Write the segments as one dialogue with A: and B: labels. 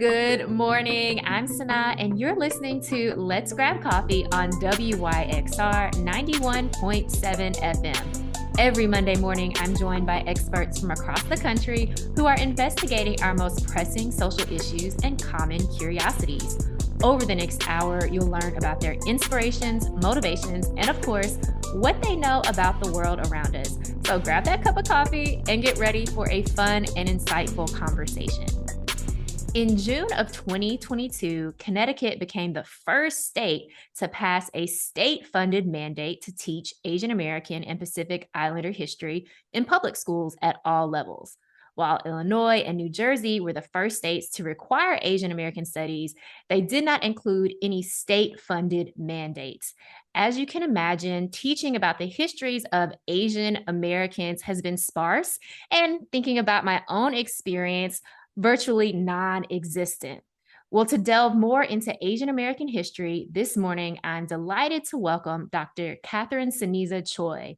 A: Good morning. I'm SunAh, and you're listening to Let's Grab Coffee on WYXR 91.7 FM. Every Monday morning, I'm joined by experts from across the country who are investigating our most pressing social issues and common curiosities. Over the next hour, you'll learn about their inspirations, motivations, and of course, what they know about the world around us. So grab that cup of coffee and get ready for a fun and insightful conversation. In June of 2022, Connecticut became the first state to pass a state-funded mandate to teach Asian American and Pacific Islander history in public schools at all levels. While Illinois and New Jersey were the first states to require Asian American studies, they did not include any state-funded mandates. As you can imagine, teaching about the histories of Asian Americans has been sparse, and thinking about my own experience, virtually non-existent. Well, to delve more into Asian American history, this morning, I'm delighted to welcome Dr. Ceniza Choy.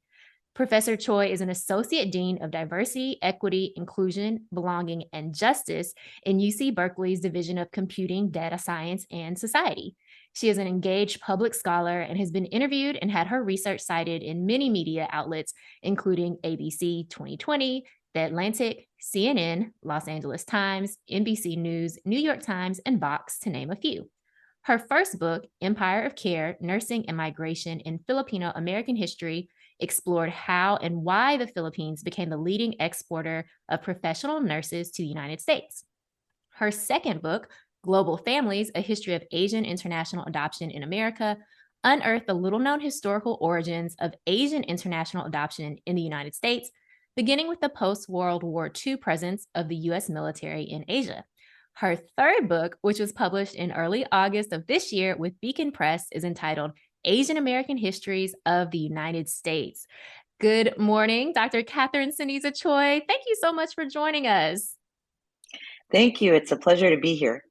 A: Professor Choy is an Associate Dean of Diversity, Equity, Inclusion, Belonging, and Justice in UC Berkeley's Division of Computing, Data Science, and Society. She is an engaged public scholar and has been interviewed and had her research cited in many media outlets, including ABC 2020, The Atlantic, CNN, Los Angeles Times, NBC News, New York Times, and Vox, to name a few. Her first book, Empire of Care, Nursing and Migration in Filipino American History, explored how and why the Philippines became the leading exporter of professional nurses to the United States. Her second book, Global Families, A History of Asian International Adoption in America, unearthed the little-known historical origins of Asian international adoption in the United States, beginning with the post-World War II presence of the U.S. military in Asia. Her third book, which was published in early August of this year with Beacon Press, is entitled Asian American Histories of the United States. Good morning, Dr. Ceniza Choy. Thank you so much for joining us.
B: Thank you. It's a pleasure to be here.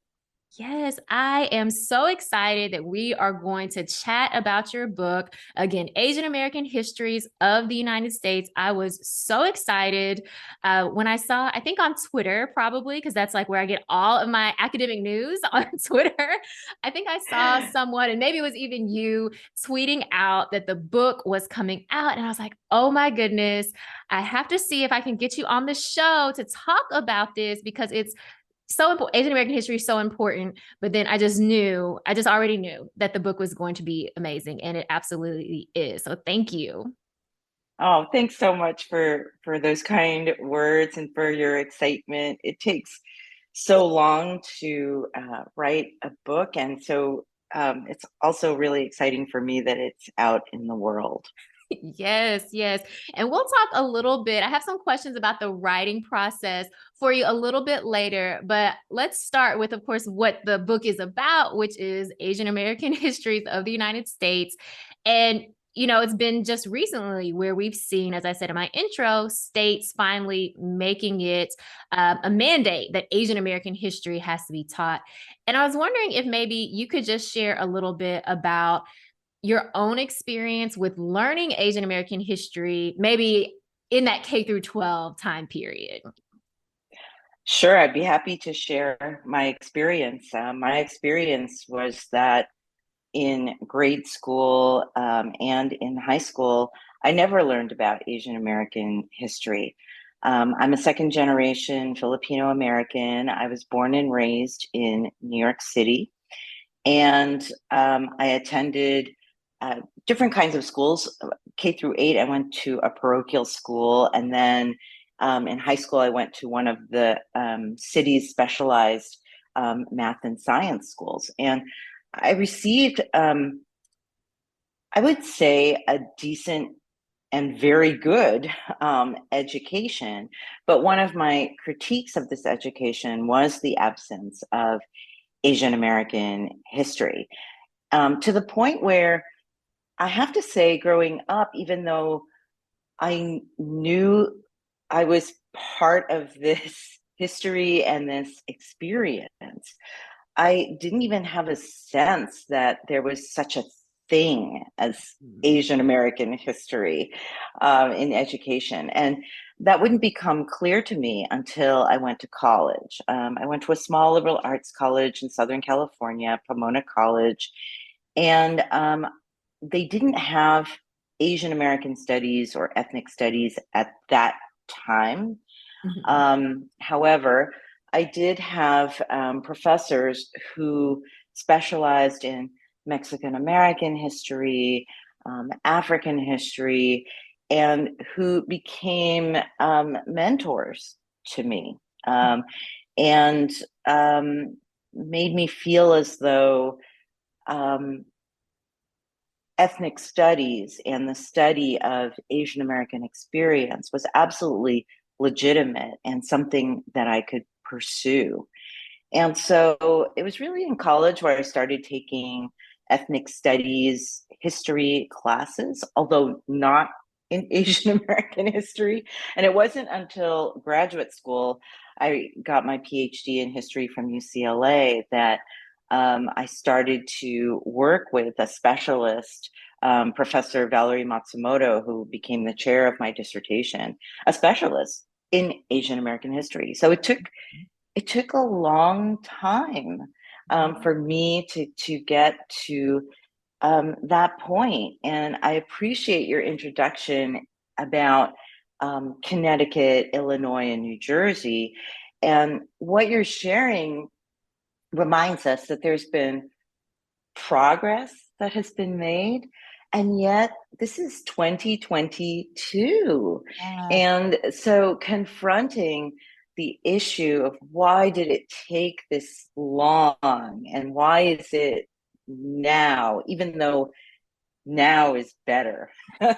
A: Yes, I am so excited that we are going to chat about your book. Again, Asian American Histories of the United States. I was so excited when I saw, I think on Twitter, probably, because that's like where I get all of my academic news on Twitter. I think I saw someone, and maybe it was even you, tweeting out that the book was coming out. And I was like, oh my goodness, I have to see if I can get you on the show to talk about this, because it's so important. Asian American history is so important, but then I just already knew that the book was going to be amazing, and it absolutely is. So thank you.
B: Oh, thanks so much for those kind words and for your excitement. It takes so long to write a book, and so it's also really exciting for me that it's out in the world.
A: Yes, yes. And we'll talk a little bit. I have some questions about the writing process for you a little bit later, but let's start with, of course, what the book is about, which is Asian American Histories of the United States. And it's been just recently where we've seen, as I said in my intro, states finally making it a mandate that Asian American history has to be taught. And I was wondering if maybe you could just share a little bit about your own experience with learning Asian American history, maybe in that K through 12 time period.
B: Sure, I'd be happy to share my experience. My experience was that in grade school and in high school, I never learned about Asian American history. I'm a second generation Filipino American. I was born and raised in New York City, and I attended different kinds of schools. K through 8, I went to a parochial school, and then in high school, I went to one of the city's specialized math and science schools. And I received, I would say, a decent and very good education. But one of my critiques of this education was the absence of Asian American history, to the point where I have to say, growing up, even though I knew I was part of this history and this experience, I didn't even have a sense that there was such a thing as Asian American history in education. And that wouldn't become clear to me until I went to college. I went to a small liberal arts college in Southern California, Pomona College, and they didn't have Asian American studies or ethnic studies at that time.
A: Mhm.
B: However, I did have professors who specialized in Mexican American history, African history, and who became mentors to me, and um, made me feel as though um, ethnic studies and the study of Asian American experience was absolutely legitimate and something that I could pursue. And so it was really in college where I started taking ethnic studies history classes, although not in Asian American history. And it wasn't until graduate school I got my PhD in history from UCLA that I started to work with a specialist, Professor Valerie Matsumoto, who became the chair of my dissertation, a specialist in Asian American history. So it took a long time for me to get to that point. And I appreciate your introduction about Connecticut, Illinois, and New Jersey. And what you're sharing reminds us that there's been progress that has been made. And yet, this is 2022.
A: Yeah.
B: And so, confronting the issue of why did it take this long and why is it now, even though now is better. now,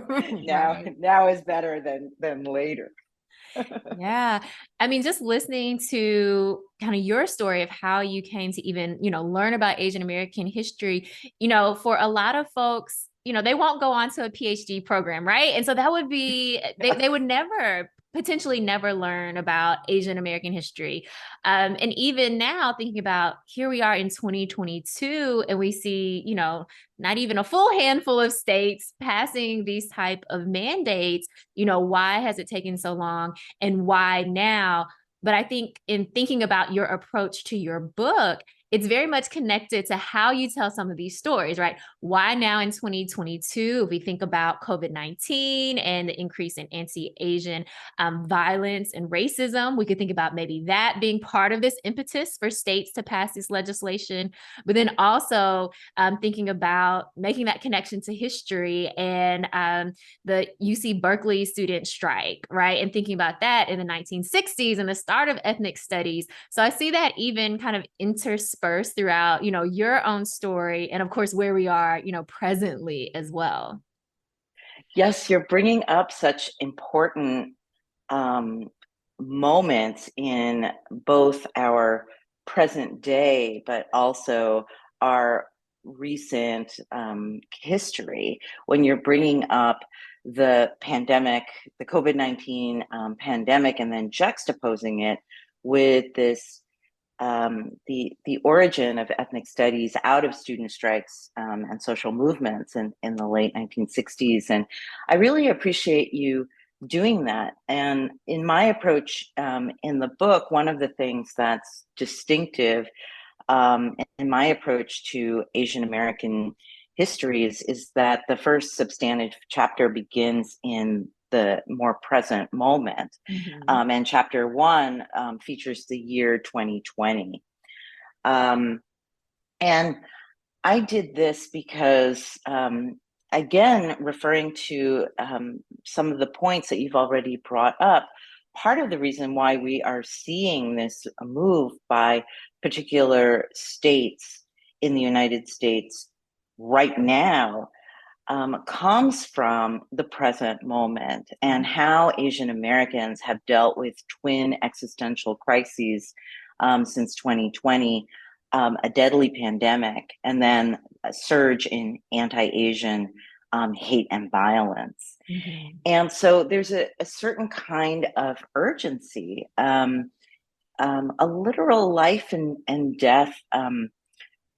A: Right.
B: now is better than later.
A: Yeah. I mean, just listening to kind of your story of how you came to even, learn about Asian American history, for a lot of folks, they won't go on to a PhD program, right? And so that would be, they would never, potentially never learn about Asian American history. And even now, thinking about here we are in 2022, and we see, not even a full handful of states passing these type of mandates. Why has it taken so long? And why now? But I think in thinking about your approach to your book, it's very much connected to how you tell some of these stories, right? Why now in 2022, if we think about COVID-19 and the increase in anti-Asian violence and racism, we could think about maybe that being part of this impetus for states to pass this legislation. But then also thinking about making that connection to history and the UC Berkeley student strike, right? And thinking about that in the 1960s and the start of ethnic studies. So I see that even kind of interspersed throughout, your own story and of course where we are, presently as well.
B: Yes, you're bringing up such important um, moments in both our present day, but also our recent history. When you're bringing up the pandemic, the COVID-19 pandemic, and then juxtaposing it with this the origin of ethnic studies out of student strikes and social movements in the late 1960s. And I really appreciate you doing that. And in my approach in the book, one of the things that's distinctive in my approach to Asian American histories is that the first substantive chapter begins in the more present moment.
A: Mhm.
B: And chapter one features the year 2020. Um, and I did this because, again, referring to some of the points that you've already brought up, part of the reason why we are seeing this move by particular states in the United States right now comes from the present moment and how Asian Americans have dealt with twin existential crises since 2020, a deadly pandemic, and then a surge in anti-Asian hate and violence.
A: Mhm.
B: And so there's a certain kind of urgency, a literal life and death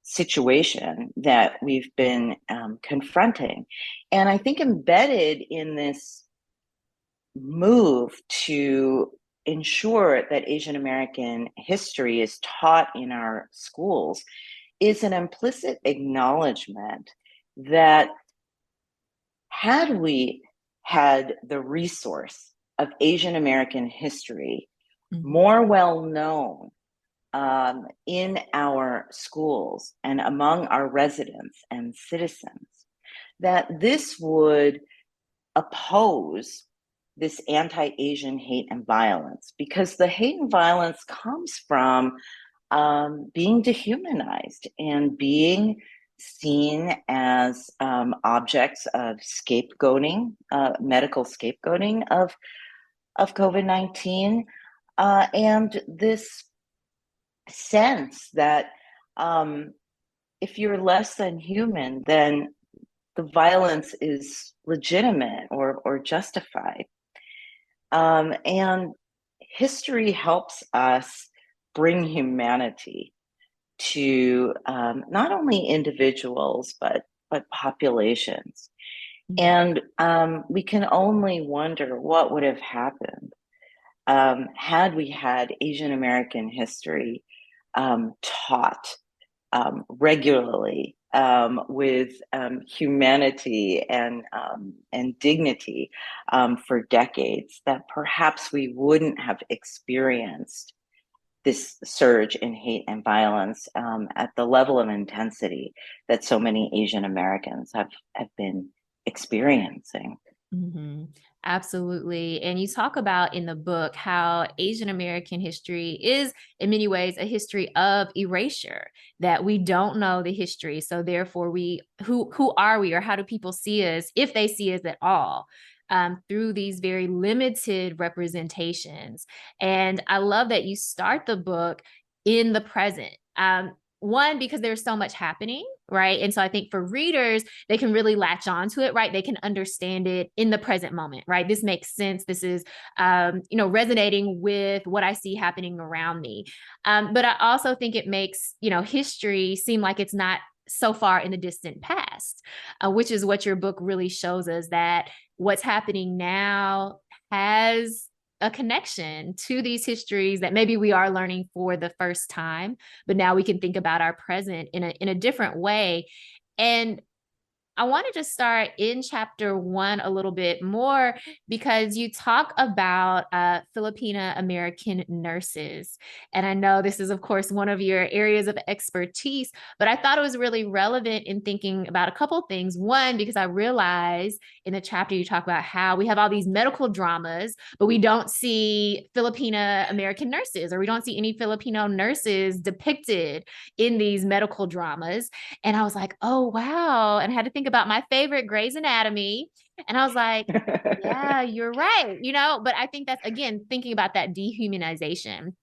B: situation that we've been confronting. And I think embedded in this move to ensure that Asian American history is taught in our schools is an implicit acknowledgement that had we had the resource of Asian American history more well known in our schools and among our residents and citizens, that this would oppose this anti-Asian hate and violence, because the hate and violence comes from being dehumanized and being seen as objects of scapegoating, medical scapegoating of COVID-19, and this sense that if you're less than human, then the violence is legitimate or justified. And history helps us bring humanity to not only individuals, but populations. And we can only wonder what would have happened had we had Asian American history taught regularly with humanity and dignity for decades, that perhaps we wouldn't have experienced this surge in hate and violence at the level of intensity that so many Asian Americans have been experiencing.
A: Mm-hmm. Absolutely. And you talk about in the book how Asian American history is, in many ways, a history of erasure, that we don't know the history. So therefore, who are we, or how do people see us, if they see us at all? Through these very limited representations. And I love that you start the book in the present. One, because there's so much happening, right? And so I think for readers, they can really latch on to it, right? They can understand it in the present moment, right? This makes sense. This is, resonating with what I see happening around me. But I also think it makes, history seem like it's not so far in the distant past, which is what your book really shows us, that what's happening now has a connection to these histories that maybe we are learning for the first time, but now we can think about our present in a different way. And I wanted to start in chapter 1 a little bit more, because you talk about Filipino American nurses. And I know this is, of course, one of your areas of expertise, but I thought it was really relevant in thinking about a couple of things. One, because I realized in the chapter you talk about how we have all these medical dramas, but we don't see Filipino American nurses, or we don't see any Filipino nurses depicted in these medical dramas. And I was like, oh, wow. And I had to think about my favorite, Grey's Anatomy. And I was like, yeah, you're right. But I think that's, again, thinking about that dehumanization.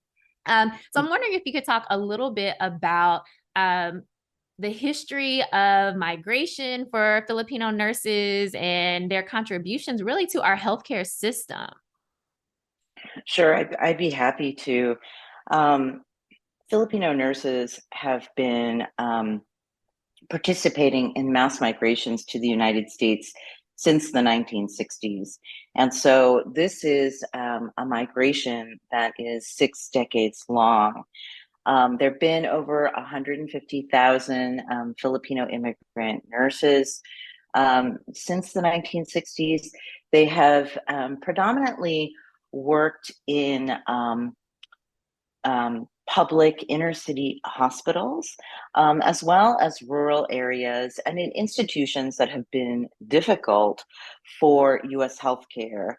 A: So I'm wondering if you could talk a little bit about the history of migration for Filipino nurses and their contributions really to our healthcare system.
B: Sure, I'd be happy to. Filipino nurses have been participating in mass migrations to the United States since the 1960s. And so this is a migration that is 6 decades long. There have been over 150,000 Filipino immigrant nurses since the 1960s. They have predominantly worked in public inner city hospitals, as well as rural areas and in institutions that have been difficult for US healthcare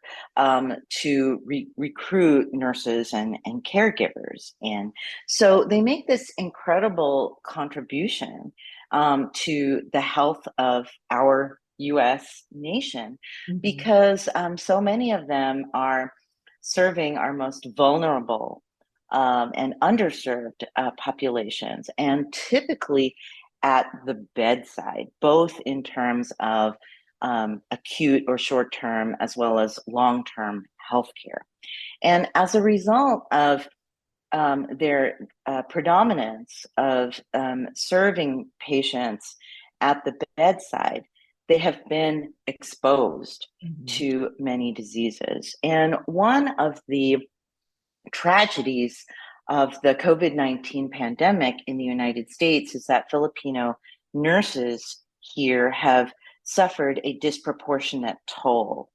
B: to recruit nurses and caregivers in. So they make this incredible contribution to the health of our US nation, because so many of them are serving our most vulnerable and underserved populations, and typically at the bedside, both in terms of acute or short term as well as long term healthcare. And as a result of their predominance of serving patients at the bedside, they have been exposed
A: Mhm.
B: to many diseases. And one of the tragedies of the COVID-19 pandemic in the United States is that Filipino nurses here have suffered a disproportionate toll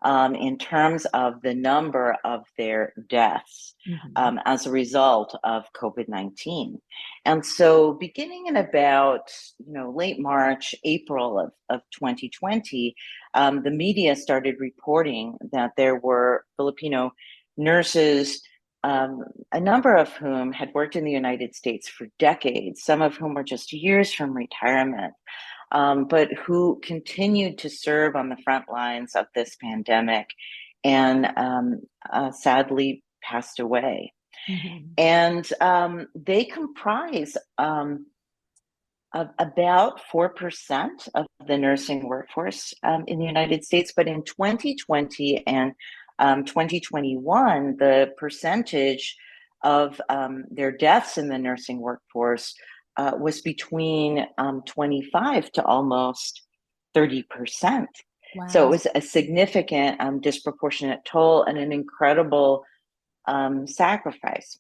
B: in terms of the number of their deaths
A: Mhm.
B: as a result of COVID-19. And so beginning in about late March, April of 2020, the media started reporting that there were Filipino nurses, a number of whom had worked in the United States for decades, some of whom were just years from retirement, but who continued to serve on the front lines of this pandemic and sadly passed away.
A: Mhm.
B: And they comprise of about 4% of the nursing workforce in the United States. But in 2020 and 2021, the percentage of their deaths in the nursing workforce was between 25 to almost 30%. So it
A: Wow.
B: was a significant disproportionate toll and an incredible sacrifice.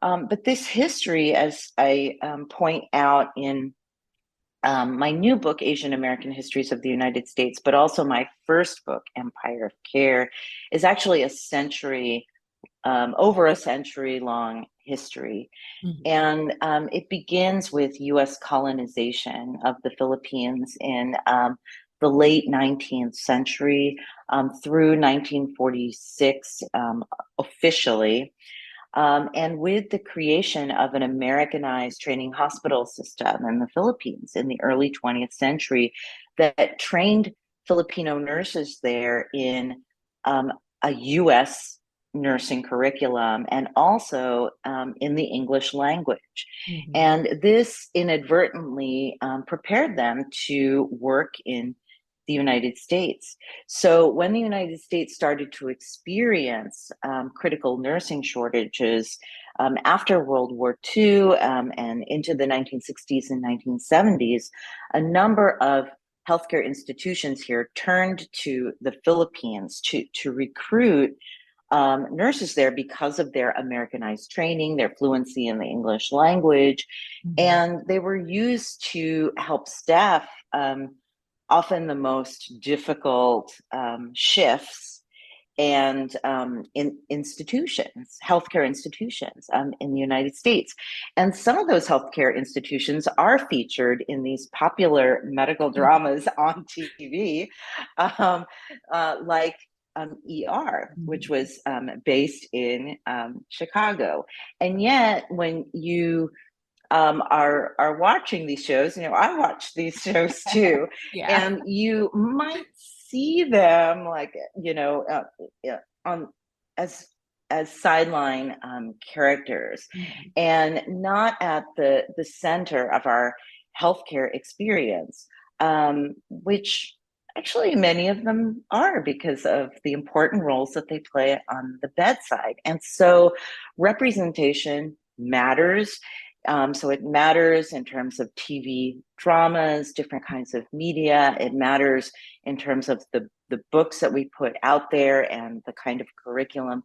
B: But this history, as I point out in my new book, Asian American Histories of the United States, but also my first book, Empire of Care, is actually over a century long history.
A: Mhm.
B: And it begins with US colonization of the Philippines in the late 19th century through 1946 officially. And with the creation of an Americanized training hospital system in the Philippines in the early 20th century that trained Filipino nurses there in a US nursing curriculum and also in the English language.
A: Mhm.
B: And this inadvertently prepared them to work in the United States. So when the United States started to experience critical nursing shortages after World War II and into the 1960s and 1970s, a number of healthcare institutions here turned to the Philippines to recruit nurses there because of their Americanized training, their fluency in the English language,
A: Mhm.
B: and they were used to help staff often the most difficult shifts and in institutions, healthcare institutions in the United States. And some of those healthcare institutions are featured in these popular medical dramas on TV, um, like ER, which
A: Mhm.
B: was based in Chicago. And yet, when you are watching these shows, I watch these shows too,
A: Yeah.
B: and you might see them like yeah, on as sideline characters,
A: Mhm.
B: and not at the center of our healthcare experience, which actually many of them are because of the important roles that they play on the bedside. And so representation matters. So it matters in terms of TV dramas, different kinds of media. It matters in terms of the books that we put out there and the kind of curriculum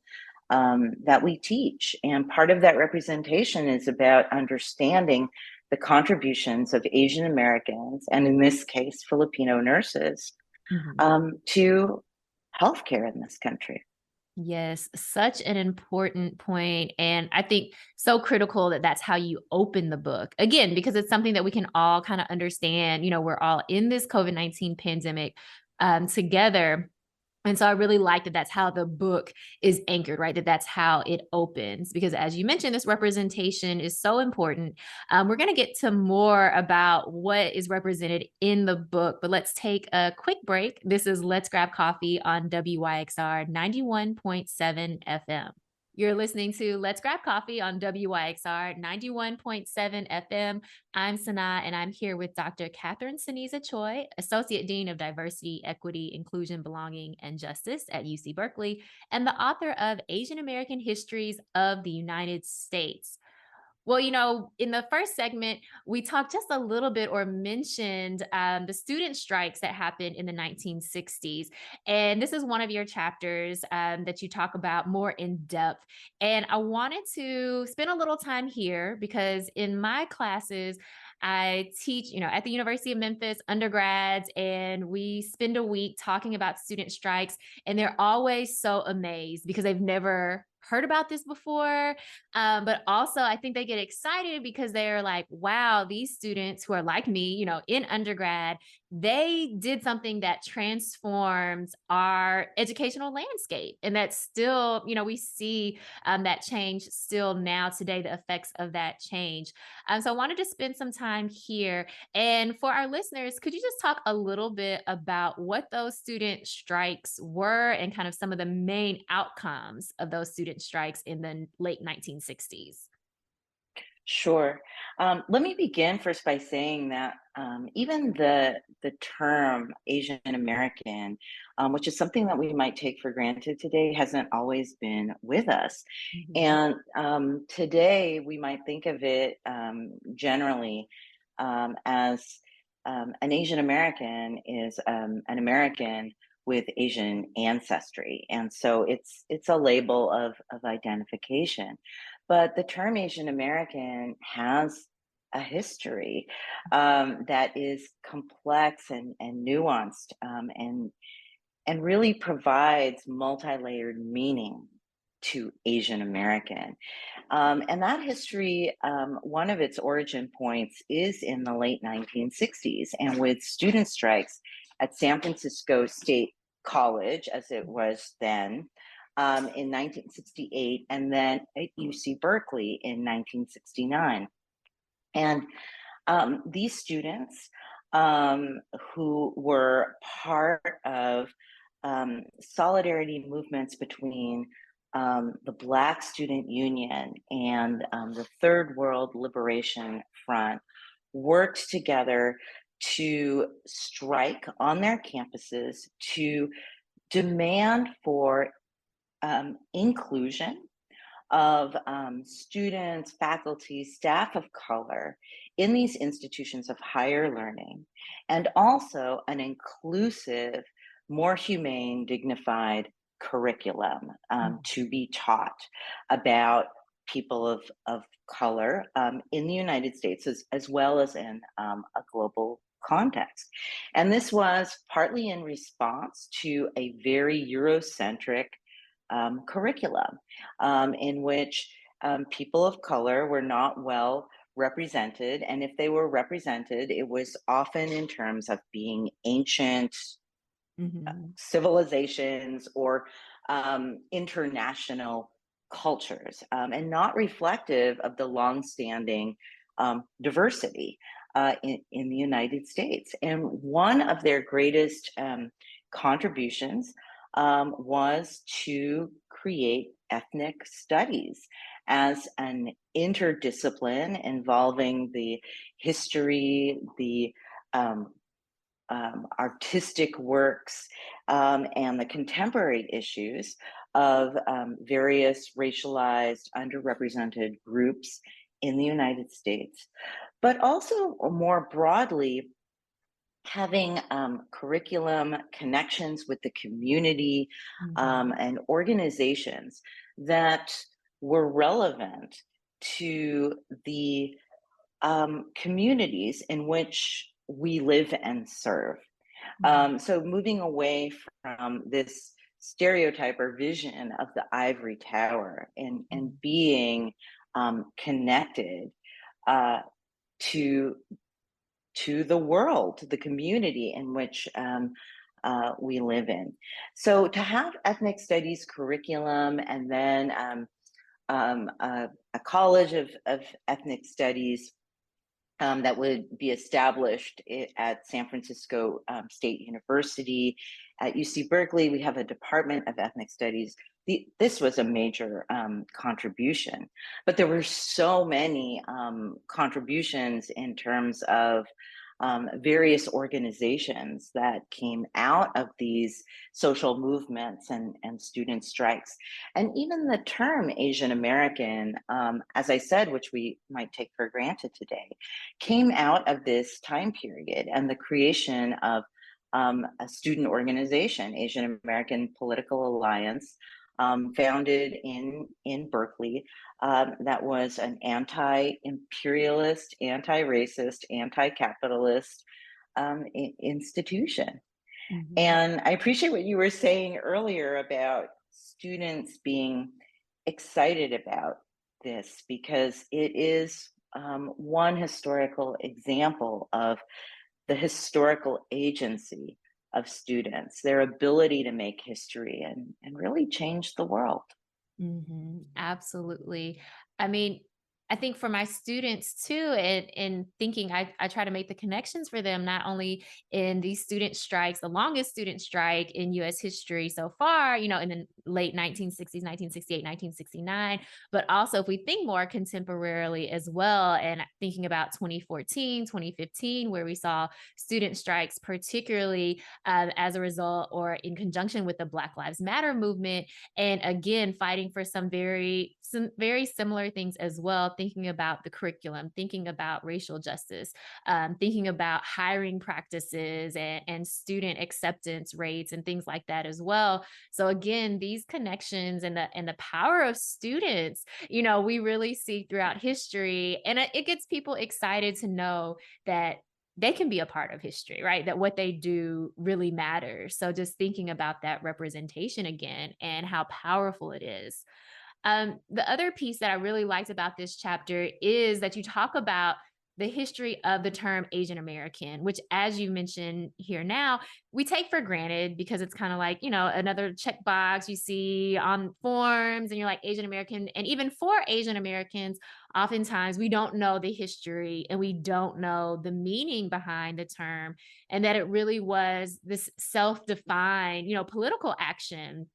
B: that we teach. And part of that representation is about understanding the contributions of Asian Americans, and in this case, Filipino nurses,
A: Mhm.
B: to healthcare in this country.
A: Yes, such an important point, and I think so critical that that's how you open the book. Again, because it's something that we can all kind of understand, we're all in this COVID-19 pandemic together. And so I really like that that's how the book is anchored, right? That's how it opens. Because as you mentioned, this representation is so important. We're going to get to more about what is represented in the book, but let's take a quick break. This is Let's Grab Coffee on WYXR 91.7 FM. You're listening to Let's Grab Coffee on WYXR 91.7 FM. I'm SunAh, and I'm here with Dr. Catherine Ceniza Choy, Associate Dean of Diversity, Equity, Inclusion, Belonging, and Justice at UC Berkeley, and the author of Asian American Histories of the United States. Well, in the first segment, we talked just a little bit or mentioned the student strikes that happened in the 1960s. And this is one of your chapters that you talk about more in depth. And I wanted to spend a little time here because in my classes, I teach, at the University of Memphis undergrads, and we spend a week talking about student strikes. And they're always so amazed because they've never heard about this before. But also, I think they get excited because they're like, wow, these students who are like me, in undergrad, they did something that transforms our educational landscape. And that's still, we see that change still now today, the effects of that change. So I wanted to spend some time here. And for our listeners, could you just talk a little bit about what those student strikes were and kind of some of the main outcomes of those student strikes in the late 1960s?
B: Sure. Let me begin first by saying that even the term Asian American, which is something that we might take for granted today, hasn't always been with us.
A: Mhm.
B: And today we might think of it generally as an Asian American is an American with Asian ancestry, and so it's a label of identification. But the term Asian American has a history that is complex and nuanced, and really provides multi-layered meaning to Asian American. And that history, one of its origin points is in the late 1960s, and with student strikes at San Francisco State College, as it was then, in 1968, and then at UC Berkeley in 1969. And these students who were part of solidarity movements between the Black Student Union and the Third World Liberation Front worked together to strike on their campuses to demand for inclusion of students, faculty, staff of color in these institutions of higher learning, and also an inclusive, more humane, dignified curriculum to be taught about people of color in the United States as well as in a global context. And this was partly in response to a very Eurocentric curriculum in which people of color were not well represented. And if they were represented, it was often in terms of being ancient
A: Mhm.
B: civilizations or international cultures, and not reflective of the longstanding diversity in the United States. And one of their greatest contributions was to create ethnic studies as an interdiscipline involving the history, the artistic works, and the contemporary issues of various racialized, underrepresented groups in the United States, but also more broadly, having curriculum connections with the community
A: Mhm.
B: and organizations that were relevant to the communities in which we live and serve.
A: Mhm.
B: So moving away from this stereotype or vision of the ivory tower and
A: Mhm.
B: being connected uh, to the world, to the community in which we live in. So to have ethnic studies curriculum and then a college of ethnic studies that would be established at San Francisco State University. At UC Berkeley, we have a Department of Ethnic Studies. This was a major contribution, but there were so many contributions in terms of various organizations that came out of these social movements and student strikes. And even the term Asian American, as I said, which we might take for granted today, came out of this time period and the creation of a student organization, Asian American Political Alliance, founded in Berkeley, that was an anti-imperialist, anti-racist, anti-capitalist institution.
A: Mhm.
B: And I appreciate what you were saying earlier about students being excited about this, because it is one historical example of the historical agency of students, their ability to make history and really change the world.
A: Absolutely. I mean, I think for my students too, and thinking, I try to make the connections for them, not only in these student strikes, the longest student strike in US history so far, in the late 1960s, 1968, 1969, but also if we think more contemporarily as well, and thinking about 2014, 2015, where we saw student strikes, particularly as a result or in conjunction with the Black Lives Matter movement, and again fighting for some very similar things as well, thinking about the curriculum, thinking about racial justice, thinking about hiring practices and student acceptance rates and things like that as well. So again, these connections and the power of students, we really see throughout history, and it gets people excited to know that they can be a part of history, right? That what they do really matters. So just thinking about that representation again and how powerful it is. The other piece that I really liked about this chapter is that you talk about the history of the term Asian American, which, as you mentioned here now, we take for granted because it's kind of like, another checkbox you see on forms, and you're like Asian American. And even for Asian Americans, oftentimes we don't know the history and we don't know the meaning behind the term, and that it really was this self-defined, political action.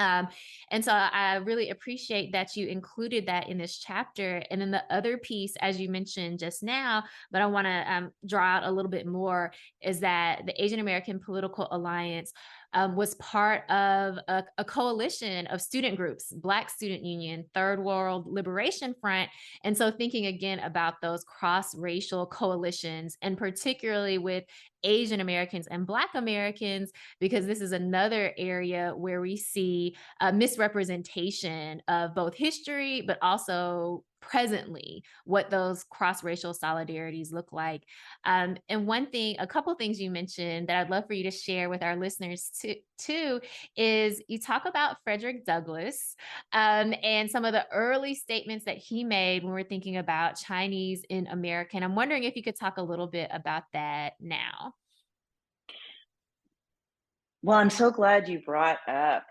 A: um, and so I really appreciate that you included that in this chapter. And then the other piece, as you mentioned just now, but I want to draw out a little bit more, is that the Asian American Political Alliance was part of a coalition of student groups, Black Student Union, Third World Liberation Front. And so thinking again about those cross-racial coalitions, and particularly with Asian Americans and Black Americans, because this is another area where we see a misrepresentation of both history, but also presently what those cross-racial solidarities look like. And a couple things you mentioned that I'd love for you to share with our listeners too, is you talk about Frederick Douglass, and some of the early statements that he made when we're thinking about Chinese in America. And I'm wondering if you could talk a little bit about that now.
B: Well, I'm so glad you brought up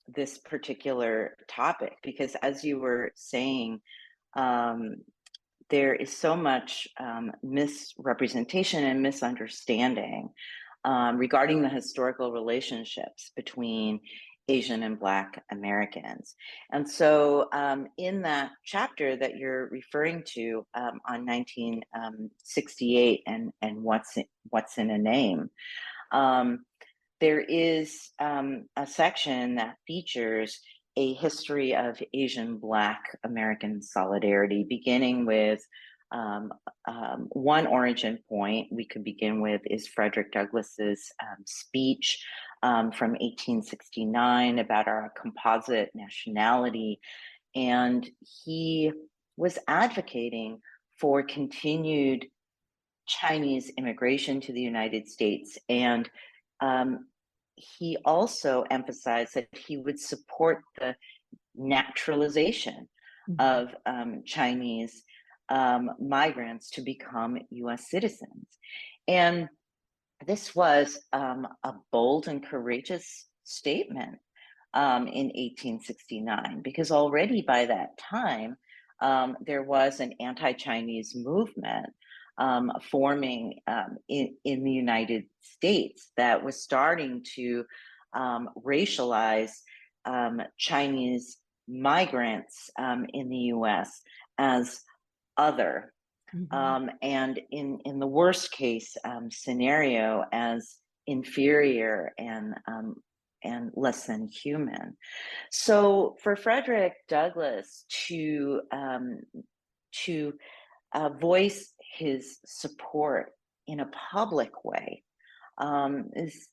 B: this particular topic, because as you were saying, um, there is so much misrepresentation and misunderstanding regarding the historical relationships between Asian and Black Americans. And so in that chapter that you're referring to on 1968 and what's in a name, um, there is a section that features a history of Asian Black American solidarity, beginning with one origin point we could begin with is Frederick Douglass's speech from 1869 about our composite nationality. And he was advocating for continued Chinese immigration to the United States. And um, he also emphasized that he would support the naturalization
A: Mhm.
B: of Chinese migrants to become US citizens. And this was a bold and courageous statement in 1869, because already by that time, there was an anti Chinese movement forming in the United States that was starting to racialize Chinese migrants in the US as other. and in the worst case scenario as inferior and less than human. So for Frederick Douglass to voice his support in a public way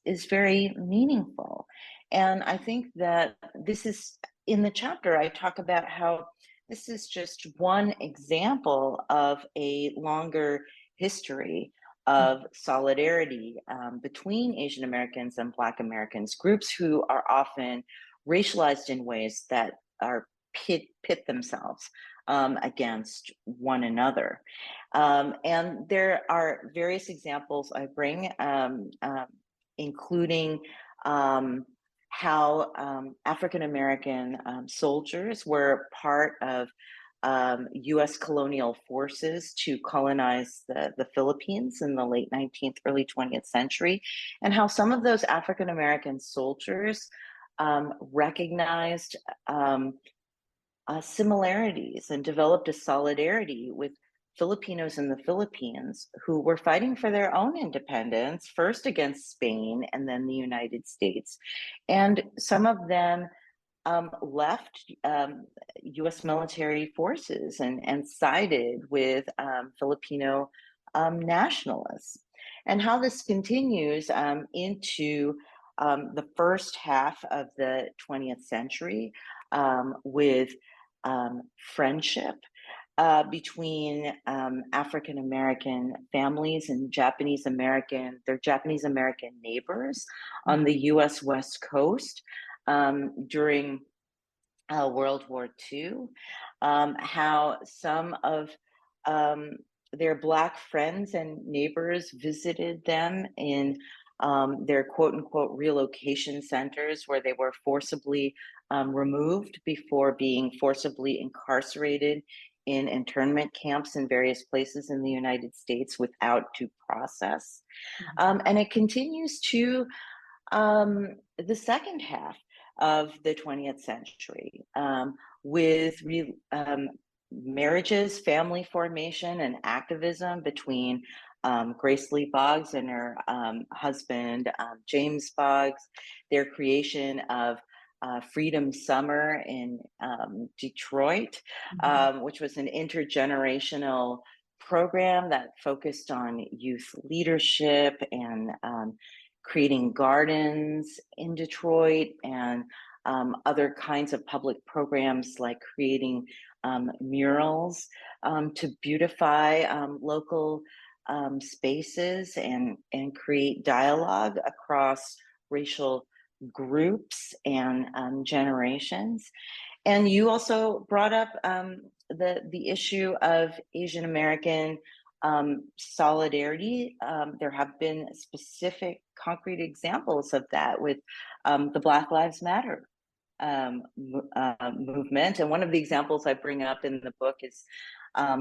B: is very meaningful. And I think that this is, in the chapter, I talk about how this is just one example of a longer history of solidarity between Asian Americans and Black Americans, groups who are often racialized in ways that are pit themselves against one another. And there are various examples I bring, including how African American soldiers were part of US colonial forces to colonize the Philippines in the late 19th, early 20th century, and how some of those African American soldiers recognized similarities and developed a solidarity with Filipinos in the Philippines who were fighting for their own independence, first against Spain and then the United States. And some of them left US military forces and sided with Filipino nationalists. And how this continues into the first half of the 20th century with friendship between African American families and their Japanese American neighbors on the US West Coast during World War II, how some of their Black friends and neighbors visited them in their quote unquote relocation centers where they were forcibly removed before being forcibly incarcerated in internment camps in various places in the United States without due process. And it continues to the second half of the 20th century with marriages, family formation, and activism between Grace Lee Boggs and her husband, James Boggs, their creation of Freedom Summer in Detroit, which was an intergenerational program that focused on youth leadership and creating gardens in Detroit and other kinds of public programs like creating murals to beautify local spaces and create dialogue across racial groups and generations. And you also brought up the issue of Asian American solidarity. There have been specific concrete examples of that with the Black Lives Matter movement. And one of the examples I bring up in the book is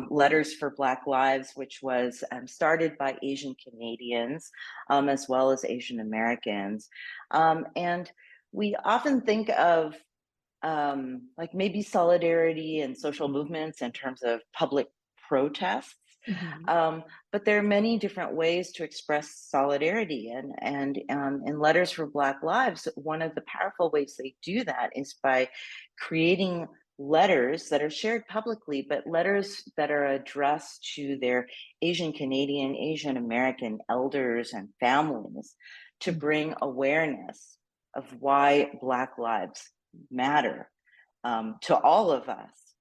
B: Letters for Black Lives, which was started by Asian Canadians as well as Asian Americans. And we often think of like maybe solidarity and social movements in terms of public protests. But there are many different ways to express solidarity, and in Letters for Black Lives, one of the powerful ways they do that is by creating letters that are shared publicly, but letters that are addressed to their Asian Canadian, Asian American elders and families to bring awareness of why Black lives matter to all of us,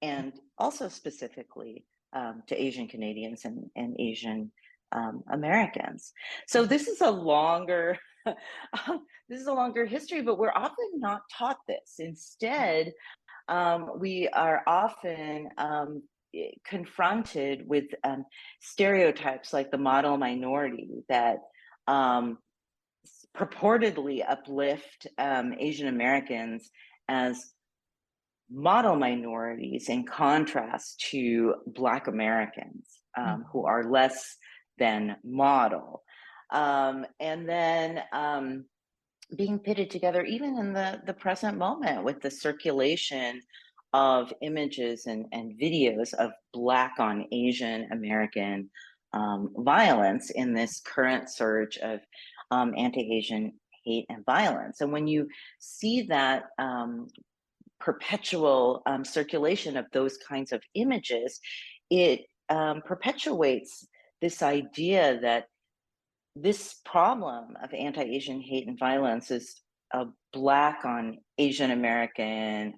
B: and also specifically to Asian Canadians and Asian Americans. So this is a longer history, but we're often not taught this. Instead, we are often confronted with stereotypes like the model minority that purportedly uplift Asian Americans as model minorities in contrast to Black Americans who are less than model. And then being pitted together even in the present moment with the circulation of images and videos of Black on Asian American violence in this current surge of anti-Asian hate and violence. And when you see that perpetual circulation of those kinds of images, it perpetuates this idea that this problem of anti-Asian hate and violence is a Black on Asian American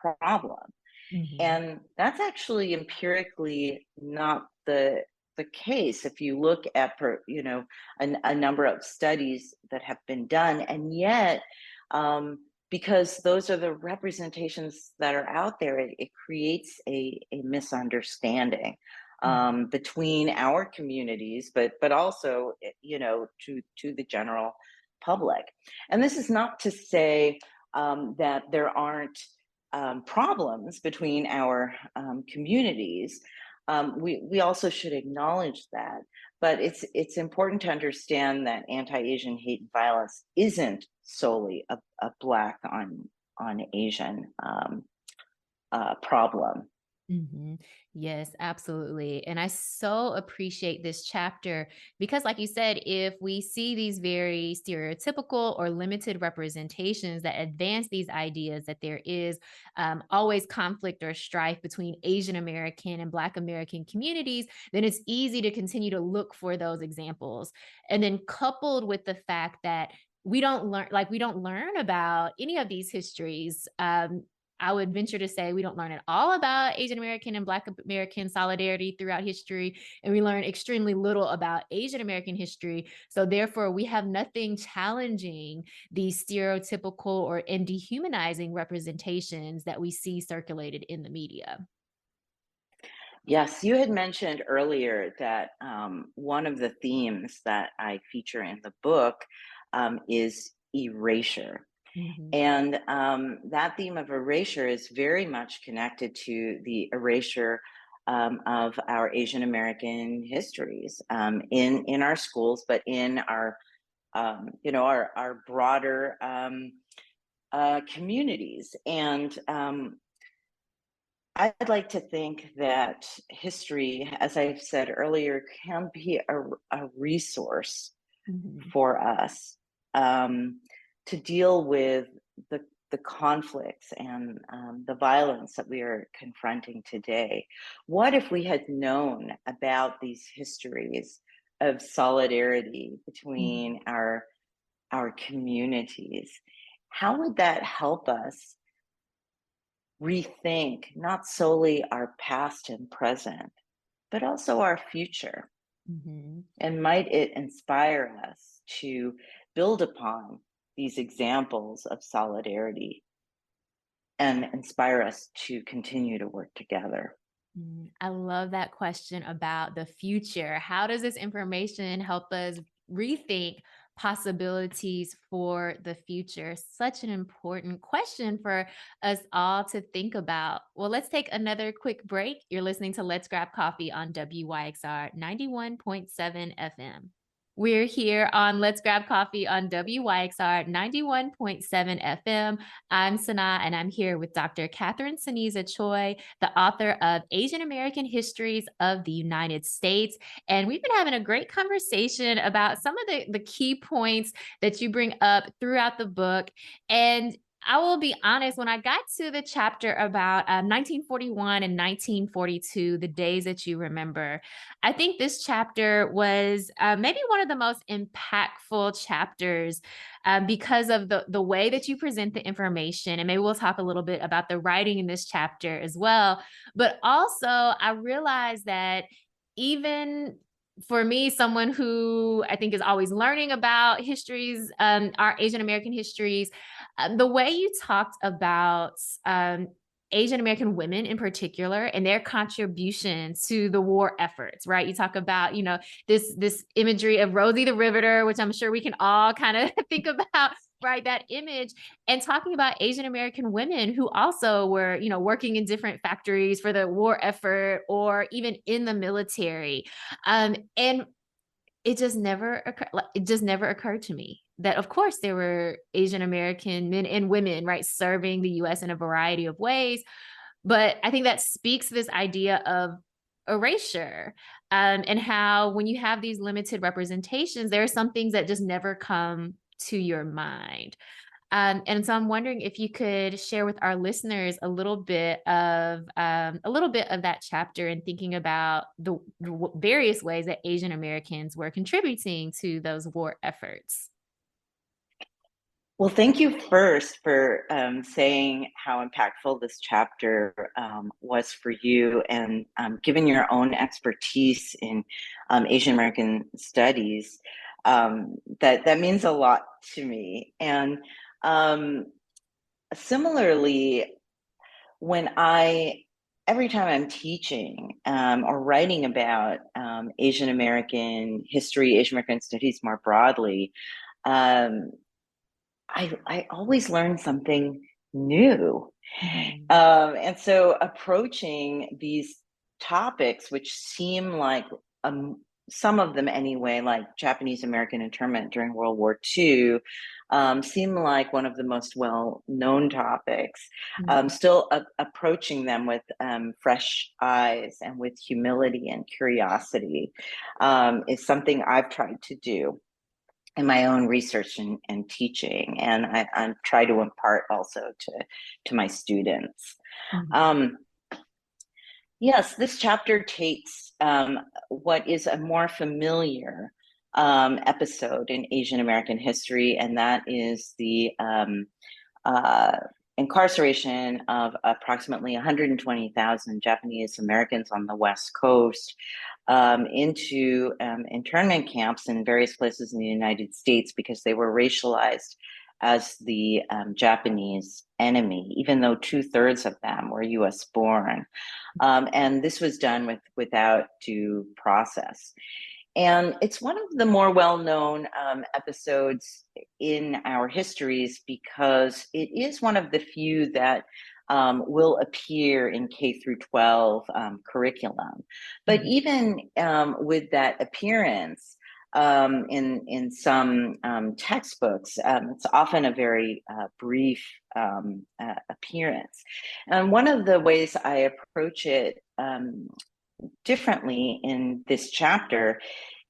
B: problem.
A: Mhm.
B: And that's actually empirically not the case if you look at a number of studies that have been done, and yet because those are the representations that are out there, it creates a misunderstanding
A: Mhm.
B: between our communities, but also to the general public. And this is not to say that there aren't problems between our communities. We also should acknowledge that, but it's important to understand that anti-Asian hate and violence isn't solely a Black on Asian problem.
A: Mhm. Yes, absolutely. And I so appreciate this chapter because, like you said, if we see these very stereotypical or limited representations that advance these ideas that there is always conflict or strife between Asian American and Black American communities, then it's easy to continue to look for those examples. And then coupled with the fact that we don't learn about any of these histories. I would venture to say we don't learn at all about Asian American and Black American solidarity throughout history, and we learn extremely little about Asian American history. So therefore, we have nothing challenging these stereotypical or and dehumanizing representations that we see circulated in the media.
B: Yes, you had mentioned earlier that one of the themes that I feature in the book is erasure.
A: Mhm.
B: And that theme of erasure is very much connected to the erasure of our Asian American histories in our schools, but in our our broader communities. And I'd like to think that history, as I've said earlier, can be a resource
A: Mhm.
B: for us to deal with the conflicts and the violence that we are confronting today. What if we had known about these histories of solidarity
A: Mhm.
B: between our communities? How would that help us rethink not solely our past and present, but also our future?
A: Mhm.
B: And might it inspire us to build upon these examples of solidarity and inspire us to continue to work together?
A: I love that question about the future. How does this information help us rethink possibilities for the future? Such an important question for us all to think about. Well, let's take another quick break. You're listening to Let's Grab Coffee on WYXR 91.7 FM. We're here on Let's Grab Coffee on WYXR 91.7 FM. I'm SunAh, and I'm here with Dr. Catherine Ceniza Choy, the author of Asian American Histories of the United States. And we've been having a great conversation about some of the key points that you bring up throughout the book. And I will be honest, when I got to the chapter about 1941 and 1942, the days that you remember, I think this chapter was maybe one of the most impactful chapters because of the way that you present the information. And maybe we'll talk a little bit about the writing in this chapter as well. But also, I realized that even for me, someone who I think is always learning about histories, our Asian American histories, the way you talked about Asian American women in particular and their contribution to the war efforts, right? You talk about, this imagery of Rosie the Riveter, which I'm sure we can all kind of think about, right? That image, and talking about Asian American women who also were, working in different factories for the war effort or even in the military. And it just never occurred to me that of course there were Asian American men and women, right, serving the US in a variety of ways. But I think that speaks to this idea of erasure, and how when you have these limited representations, there are some things that just never come to your mind. And so I'm wondering if you could share with our listeners a little bit of that chapter and thinking about the various ways that Asian Americans were contributing to those war efforts.
B: Well, thank you first for saying how impactful this chapter was for you, and given your own expertise in Asian American studies, that means a lot to me. And similarly, every time I'm teaching or writing about Asian American history, Asian American studies more broadly, um, I always learn something new. And so approaching these topics, which seem like some of them anyway, like Japanese American internment during World War II, seem like one of the most well-known topics. Still approaching them with fresh eyes and with humility and curiosity is something I've tried to do in my own research and teaching, and I try to impart also to my students. Yes, this chapter takes what is a more familiar episode in Asian American history, and that is the incarceration of approximately 120,000 Japanese Americans on the West Coast into internment camps in various places in the United States because they were racialized as the Japanese enemy, even though 2/3 of them were US born. And this was done without due process. And it's one of the more well-known episodes in our histories because it is one of the few that will appear in K through 12 curriculum. But even with that appearance in some textbooks, it's often a very brief appearance. And one of the ways I approach it differently in this chapter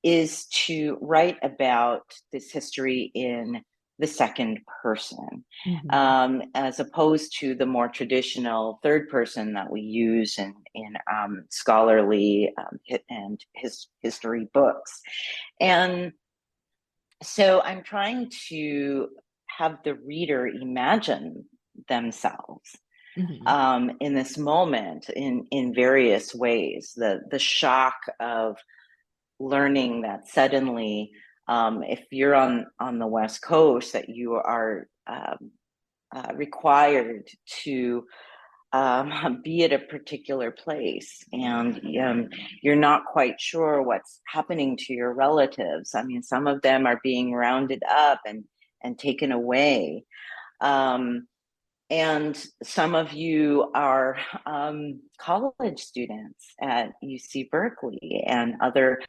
B: is to write about this history in the second person, as opposed to the more traditional third person that we use in scholarly and history books. And so I'm trying to have the reader imagine themselves in this moment in various ways. The shock of learning that suddenly, if you're on the West Coast, that you are required to be at a particular place, and you're not quite sure what's happening to your relatives. I mean, some of them are being rounded up and taken away. And some of you are college students at UC Berkeley and other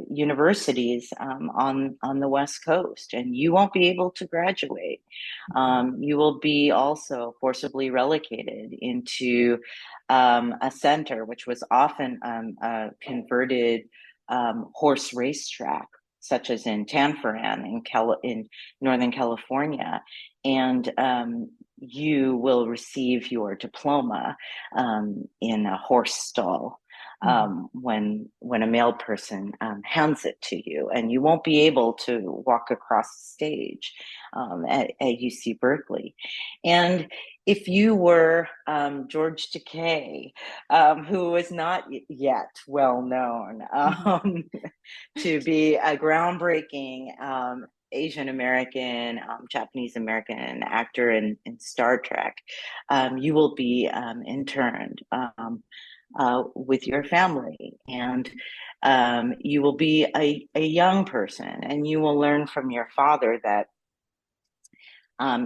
B: universities on the West Coast, and you won't be able to graduate. You will be also forcibly relocated into a center, which was often a converted horse racetrack, such as in Tanforan in Northern California. And you will receive your diploma in a horse stall when a male person hands it to you, and you won't be able to walk across the stage at UC Berkeley. And if you were George Takei, who was not yet well known to be a groundbreaking Asian American, Japanese American actor in Star Trek, you will be interned with your family, and you will be a young person, and you will learn from your father that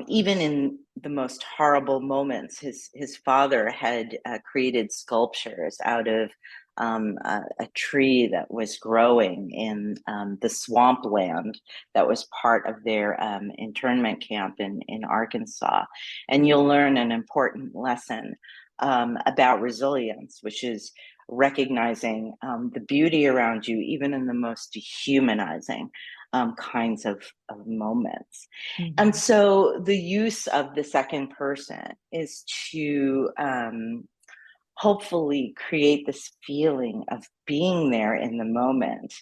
B: even in the most horrible moments, his father had created sculptures out of a tree that was growing in the swampland that was part of their internment camp in Arkansas. And you'll learn an important lesson about resilience, which is recognizing the beauty around you, even in the most dehumanizing kinds of moments. And so the use of the second person is to hopefully create this feeling of being there in the moment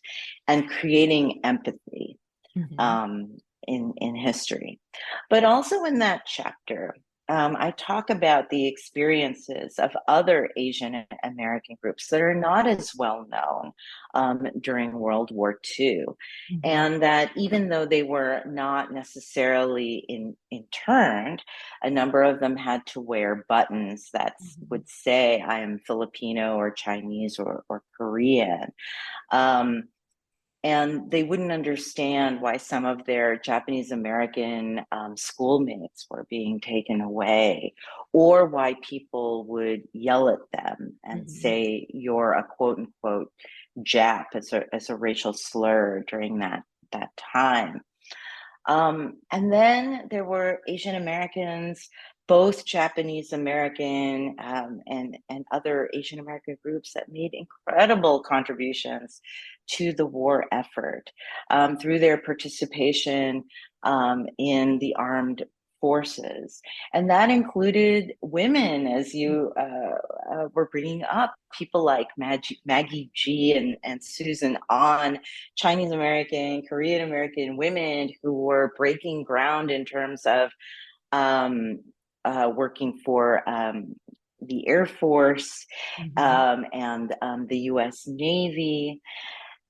B: and creating empathy in history. But also in that chapter, I talk about the experiences of other Asian American groups that are not as well known during World War II. And that even though they were not necessarily interned, a number of them had to wear buttons that would say, I am Filipino or Chinese or Korean. And they wouldn't understand why some of their Japanese American schoolmates were being taken away, or why people would yell at them and say, you're a quote unquote Jap as a racial slur during that time. And then there were Asian Americans, both Japanese American and other Asian American groups that made incredible contributions to the war effort through their participation in the armed forces. And that included women, as you were bringing up, people like Maggie G and Susan Ahn, Chinese American, Korean American women who were breaking ground in terms of working for the Air Force and the US Navy.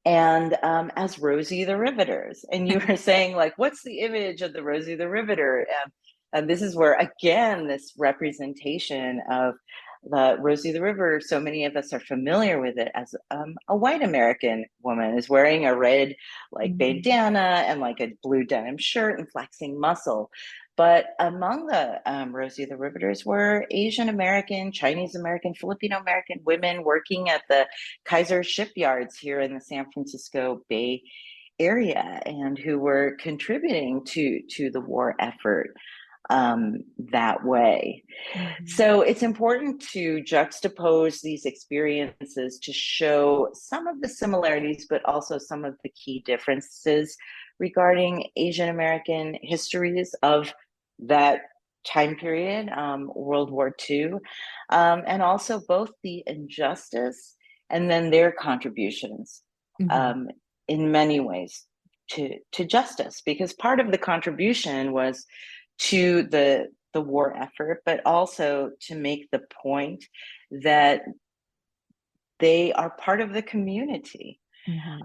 B: And as Rosie the Riveters. And you were saying, like, what's the image of the Rosie the Riveter? And this is where, again, this representation of the Rosie the Riveter, so many of us are familiar with it as a white American woman is wearing a red like bandana and like a blue denim shirt and flexing muscle. But among the Rosie the Riveters were Asian American, Chinese American, Filipino American women working at the Kaiser shipyards here in the San Francisco Bay Area and who were contributing to the war effort that way. So it's important to juxtapose these experiences to show some of the similarities, but also some of the key differences regarding Asian American histories of that time period, World War II, and also both the injustice and then their contributions in many ways to justice, because part of the contribution was to the war effort, but also to make the point that they are part of the community.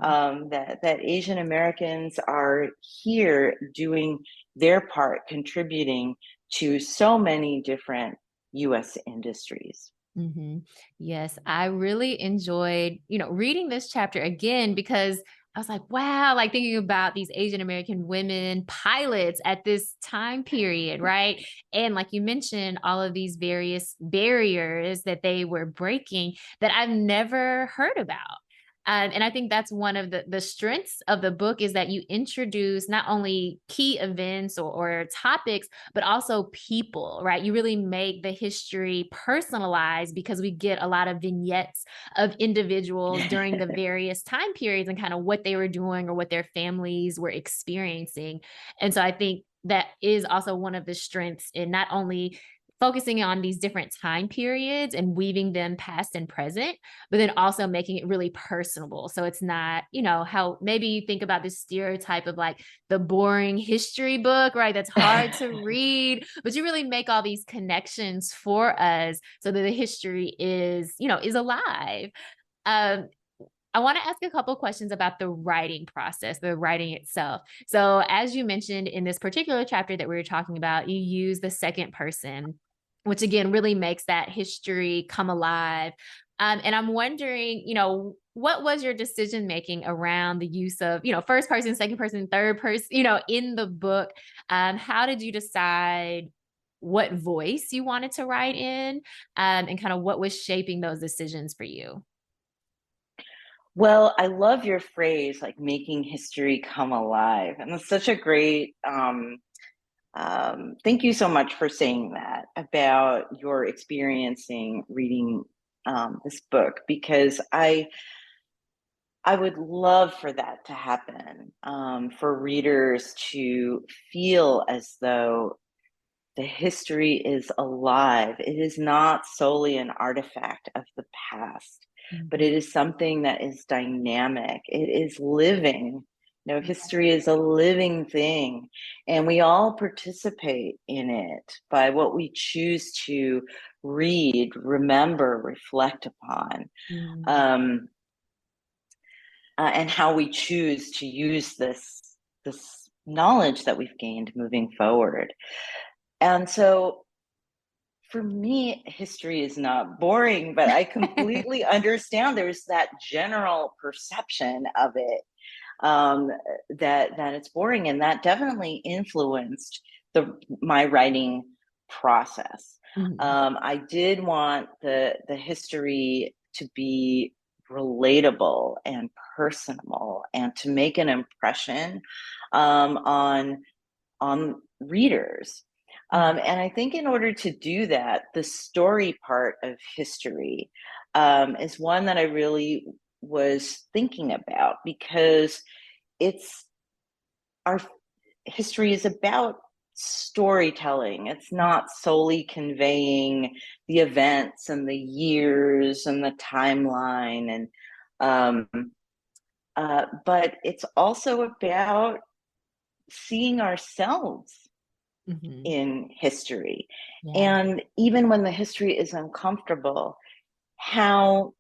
B: That Asian Americans are here doing their part, contributing to so many different U.S. industries.
A: Yes, I really enjoyed, reading this chapter again because I was like, wow, like thinking about these Asian American women pilots at this time period, right? And like you mentioned, all of these various barriers that they were breaking that I've never heard about. And I think that's one of the strengths of the book is that you introduce not only key events or topics, but also people, right? You really make the history personalized because we get a lot of vignettes of individuals during the various time periods and kind of what they were doing or what their families were experiencing. And so I think that is also one of the strengths in not only focusing on these different time periods and weaving them past and present, but then also making it really personable. So it's not, how maybe you think about this stereotype of like the boring history book, right? That's hard to read, but you really make all these connections for us so that the history is alive. I want to ask a couple questions about the writing process, the writing itself. So as you mentioned in this particular chapter that we were talking about, you use the second person, which again really makes that history come alive. And I'm wondering, what was your decision making around the use of, first person, second person, third person, in the book? How did you decide what voice you wanted to write in, and kind of what was shaping those decisions for you?
B: Well, I love your phrase, like making history come alive. And that's such a great, thank you so much for saying that about your experiencing reading this book, because I would love for that to happen, for readers to feel as though the history is alive. It is not solely an artifact of the past, but
A: Mhm.
B: it is something that is dynamic. It is living. History is a living thing, and we all participate in it by what we choose to read, remember, reflect upon,
A: Mhm.
B: um, and how we choose to use this knowledge that we've gained moving forward. And so for me, history is not boring, but I completely understand there's that general perception of it, um, that it's boring, and that definitely influenced my writing process.
A: Mhm.
B: I did want the history to be relatable and personal, and to make an impression on readers.
A: Mhm.
B: And I think in order to do that, the story part of history is one that I really was thinking about, because it's our history is about storytelling. It's not solely conveying the events and the years and the timeline, and but it's also about seeing ourselves
A: Mhm.
B: in history.
A: Yeah.
B: And even when the history is uncomfortable, how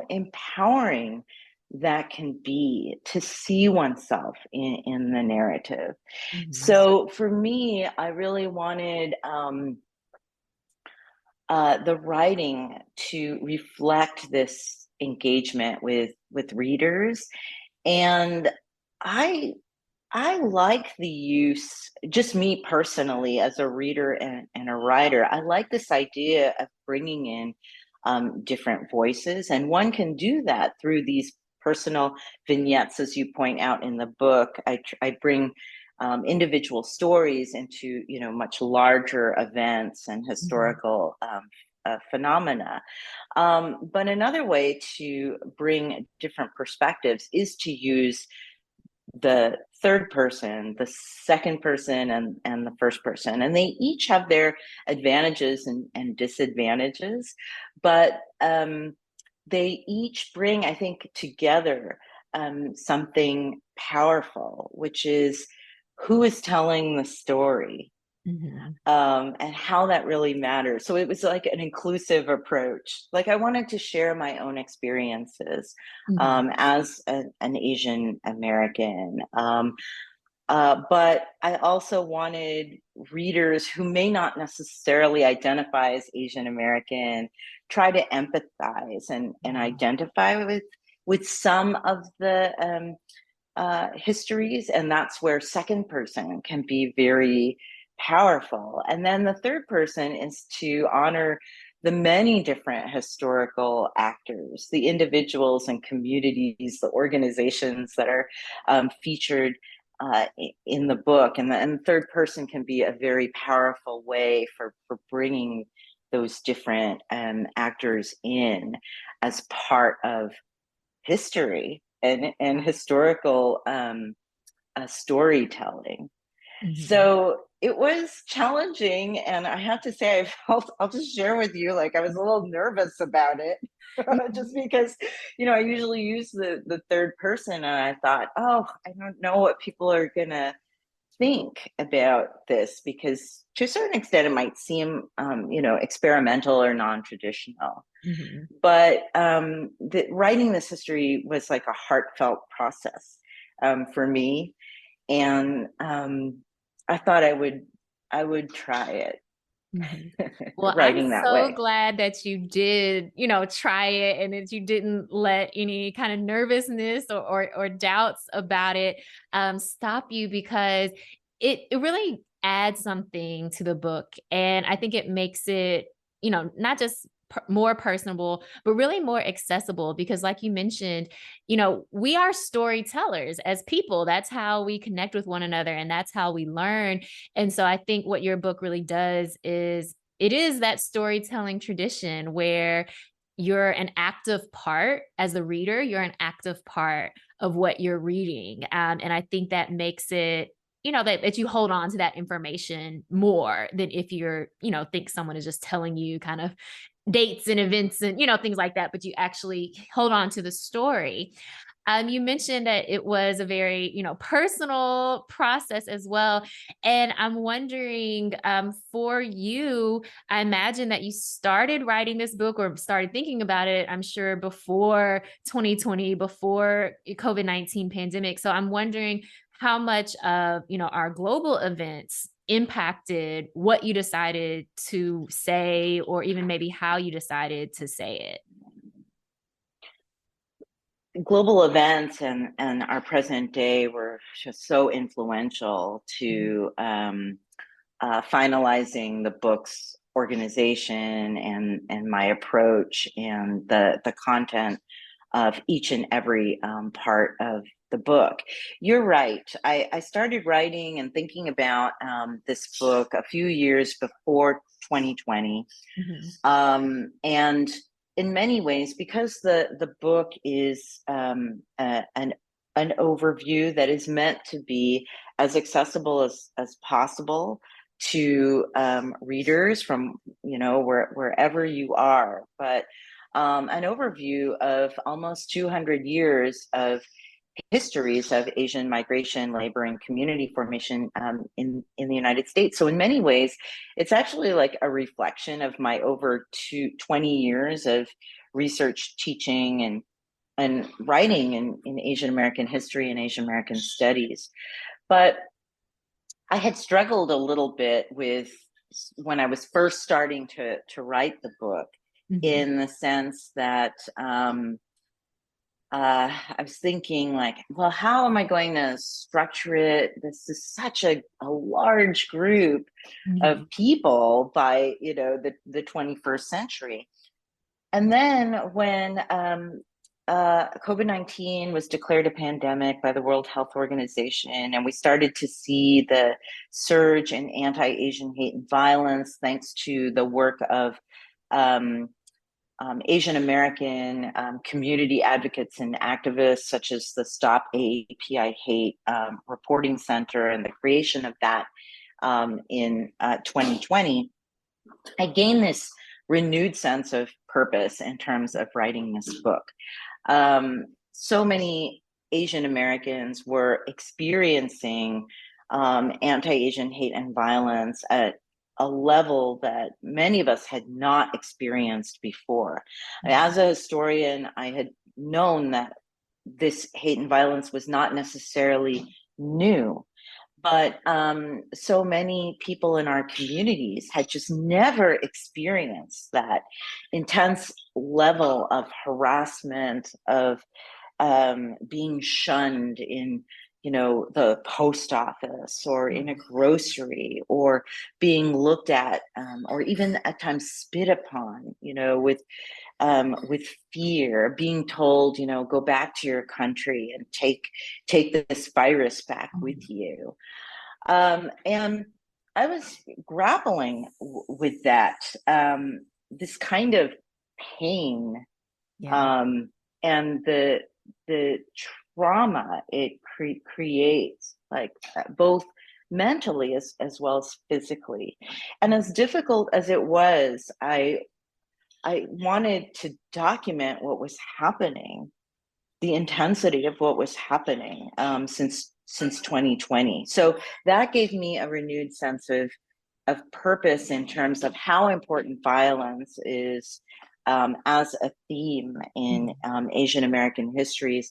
B: empowering that can be to see oneself in the narrative.
A: Mhm.
B: So for me, I really wanted the writing to reflect this engagement with readers. And I I like the use, just me personally, as a reader and a writer, I like this idea of bringing in different voices. And one can do that through these personal vignettes, as you point out in the book. I bring individual stories into, much larger events and
A: Mhm.
B: historical phenomena. But another way to bring different perspectives is to use the third person, the second person, and the first person. And they each have their advantages and disadvantages, but they each bring, I think, together something powerful, which is who is telling the story,
A: Mhm.
B: and how that really matters. So it was like an inclusive approach. Like I wanted to share my own experiences
A: Mhm.
B: as an Asian American. But I also wanted readers who may not necessarily identify as Asian American try to empathize and
A: Yeah.
B: identify with some of the histories, and that's where second person can be very powerful. And then the third person is to honor the many different historical actors, the individuals and communities, the organizations that are featured in the book. And the third person can be a very powerful way for bringing those different actors in as part of history and historical storytelling.
A: Mhm.
B: So it was challenging, and I have to say, I'll just share with you, like I was a little nervous about it, just
A: Mhm.
B: because, I usually use the third person, and I thought, oh, I don't know what people are gonna think about this, because to a certain extent it might seem, experimental or non-traditional.
A: Mhm.
B: But writing this history was like a heartfelt process for me, and I thought I would try it,
A: Mhm. Well, I'm
B: writing that
A: so
B: way.
A: glad that you did, try it and that you didn't let any kind of nervousness or doubts about it stop you, because it really adds something to the book. And I think it makes it, not just more personable, but really more accessible, because like you mentioned, you know, we are storytellers as people. That's how we connect with one another, and that's how we learn. And so I think what your book really does is it is that storytelling tradition where you're an active part as the reader, you're an active part of what you're reading. And I think that makes it, you know, that you hold on to that information more than if you're, you know, think someone is just telling you kind of dates and events and, you know, things like that, but you actually hold on to the story. You mentioned that it was a very, you know, personal process as well. And I'm wondering, for you, I imagine that you started writing this book or started thinking about it, I'm sure, before 2020, before COVID-19 pandemic. So I'm wondering how much of, you know, our global events impacted what you decided to say, or even maybe how you decided to say it.
B: Global events and our present day were just so influential to finalizing the book's organization and my approach and the content of each and every part of the book. You're right. I started writing and thinking about this book a few years before 2020. And in many ways, because the book is an overview that is meant to be as accessible as possible to readers from, you know, wherever you are, but an overview of almost 200 years of histories of Asian migration, labor, and community formation in the United States. So in many ways, it's actually like a reflection of my over 20 years of research, teaching, and writing in Asian American history and Asian American studies. But I had struggled a little bit with when I was first starting to write the book, in the sense that I was thinking like, well, how am I going to structure it? This is such a large group of people by, you know, the 21st century. And then when COVID-19 was declared a pandemic by the World Health Organization, and we started to see the surge in anti-Asian hate and violence, thanks to the work of Asian American community advocates and activists, such as the Stop AAPI Hate Reporting Center, and the creation of that in 2020, I gained this renewed sense of purpose in terms of writing this book. So many Asian Americans were experiencing anti-Asian hate and violence at a level that many of us had not experienced before. As a historian, I had known that this hate and violence was not necessarily new, but so many people in our communities had just never experienced that intense level of harassment, of being shunned in, you know, the post office or in a grocery, or being looked at or even at times spit upon, you know, with fear, being told, you know, go back to your country and take this virus back with you. And I was grappling with that, this kind of pain, and the trauma it creates, like both mentally as well as physically. And as difficult as it was, I wanted to document what was happening, the intensity of what was happening since 2020. So that gave me a renewed sense of purpose in terms of how important violence is as a theme in Asian American histories.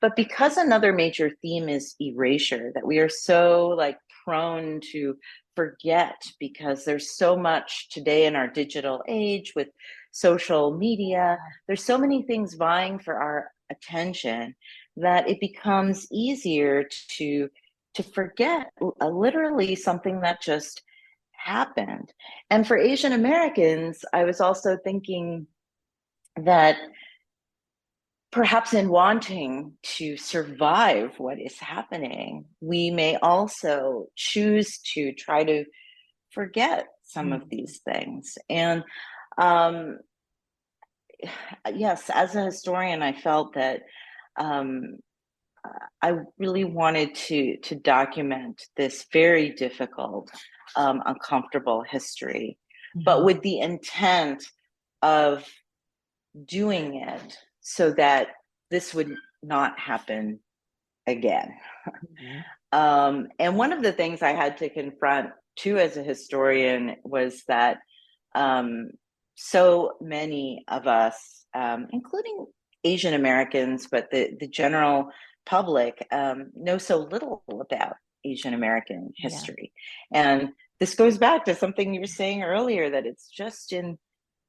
B: But because another major theme is erasure, that we are so like prone to forget, because there's so much today in our digital age with social media, there's so many things vying for our attention, that it becomes easier to forget literally something that just happened. And for Asian Americans, I was also thinking that perhaps in wanting to survive what is happening, we may also choose to try to forget some of these things. And um, yes, as a historian, I felt that um, I really wanted to document this very difficult, uncomfortable history, but with the intent of doing it so that this would not happen again. And one of the things I had to confront too as a historian was that so many of us, including Asian Americans, but the general public, know so little about Asian American history. And this goes back to something you were saying earlier, that it's just in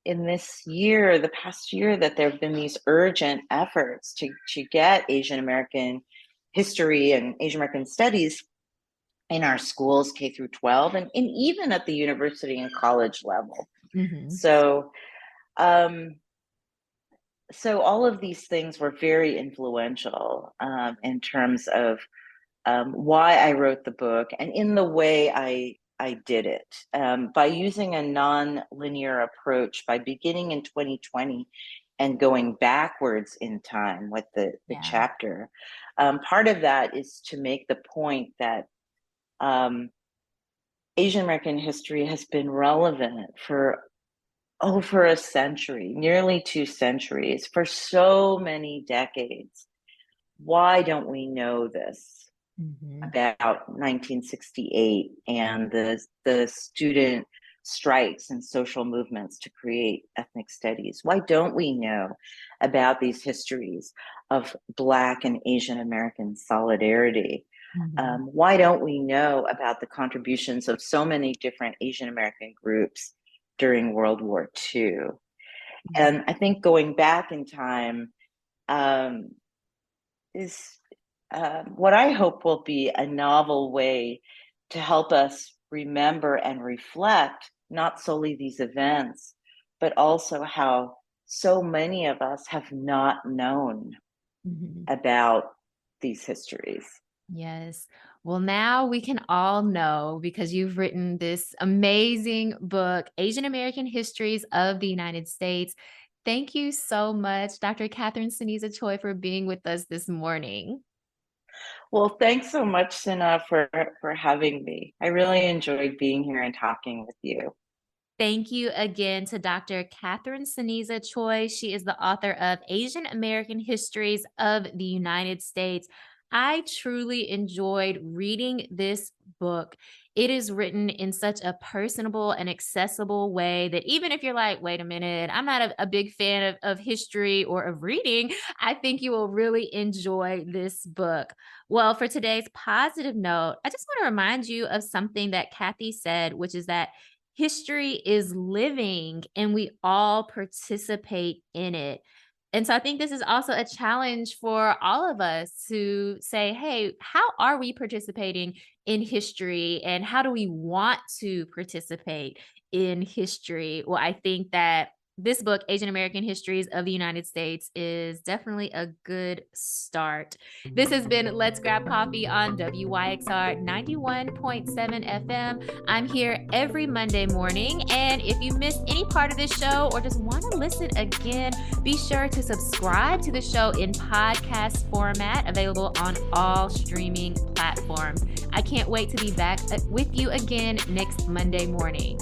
B: this year, the past year, that there have been these urgent efforts to get Asian American history and Asian American studies in our schools, K through 12, and even at the university and college level. So, so all of these things were very influential in terms of why I wrote the book and in the way I did it, by using a non-linear approach, by beginning in 2020 and going backwards in time with the chapter. Part of that is to make the point that Asian American history has been relevant for over a century, nearly 2 centuries, for so many decades. Why don't we know this about 1968 and the student strikes and social movements to create ethnic studies? Why don't we know about these histories of Black and Asian American solidarity? Why don't we know about the contributions of so many different Asian American groups during World War II? And I think going back in time is what I hope will be a novel way to help us remember and reflect not solely these events, but also how so many of us have not known about these histories.
A: Yes. Well, now we can all know, because you've written this amazing book, Asian American Histories of the United States. Thank you so much, Dr. Catherine Ceniza Choy, for being with us this morning.
B: Well, thanks so much, SunAh, for having me. I really enjoyed being here and talking with you.
A: Thank you again to Dr. Catherine Ceniza Choy. She is the author of Asian American Histories of the United States. I truly enjoyed reading this book. It is written in such a personable and accessible way that even if you're like, wait a minute, I'm not a big fan of history or of reading, I think you will really enjoy this book. Well, for today's positive note, I just want to remind you of something that Kathy said, which is that history is living and we all participate in it. And so I think this is also a challenge for all of us to say, hey, how are we participating in history and how do we want to participate in history? Well, I think that this book, Asian American Histories of the United States, is definitely a good start. This has been Let's Grab Coffee on WYXR 91.7 FM. I'm here every Monday morning. And if you missed any part of this show or just want to listen again, be sure to subscribe to the show in podcast format, available on all streaming platforms. I can't wait to be back with you again next Monday morning.